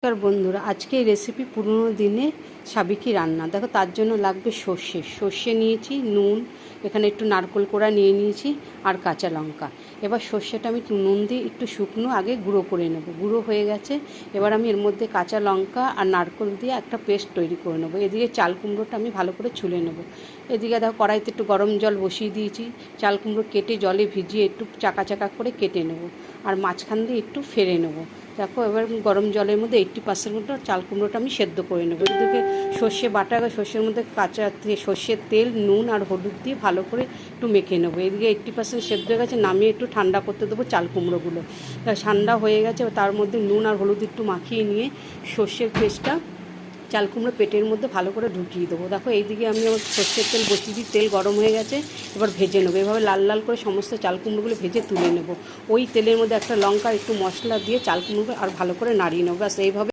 নমস্কার বন্ধুরা, আজকে এই রেসিপি পুরনো দিনে সাবেকি রান্না। দেখো, তার জন্য লাগবে সর্ষে নিয়েছি, নুন, এখানে একটু নারকেল কোড়া নিয়ে নিয়েছি আর কাঁচা লঙ্কা। এবার সর্ষেটা আমি একটু নুন দিয়ে একটু শুকনো আগে গুঁড়ো করে নেব। গুঁড়ো হয়ে গেছে, এবার আমি এর মধ্যে কাঁচা লঙ্কা আর নারকেল দিয়ে একটা পেস্ট তৈরি করে নেবো। এদিকে চাল কুমড়োটা আমি ভালো করে ছুলে নেব। এদিকে দেখো, কড়াইতে একটু গরম জল বসিয়ে দিয়েছি। চাল কুমড়ো কেটে জলে ভিজিয়ে একটু চাকা চাকা করে কেটে নেব আর মাঝখান দিয়ে একটু ফেড়ে নেব। দেখো, এবার গরম জলের মধ্যে 80% মতো চাল কুমড়োটা আমি সেদ্ধ করে নেবো। এদিকে সর্ষে বাটা, সর্ষের মধ্যে কাঁচা সর্ষের তেল, নুন আর হলুদ দিয়ে ভালো করে একটু মেখে নেবো। এদিকে 80% সেদ্ধ হয়ে গেছে, নামিয়ে একটু ঠান্ডা করতে দেবো চাল কুমড়োগুলো। ঠান্ডা হয়ে গেছে, তার মধ্যে নুন আর হলুদ একটু মাখিয়ে নিয়ে সর্ষের পেস্টটা চাল কুমড়ো পেটের মধ্যে ভালো করে ঢুকিয়ে দেবো। দেখো, এইদিকে আমি আমার সর্ষের তেল বসিয়ে দিই, তেল গরম হয়ে গেছে, এবার ভেজে নেবো। এভাবে লাল লাল করে সমস্ত চাল কুমড়োগুলো ভেজে তুলে নেবো। ওই তেলের মধ্যে একটা লঙ্কা, একটু মশলা দিয়ে চাল কুমড়ো আর ভালো করে নাড়িয়ে নেবো। ব্যাস এইভাবে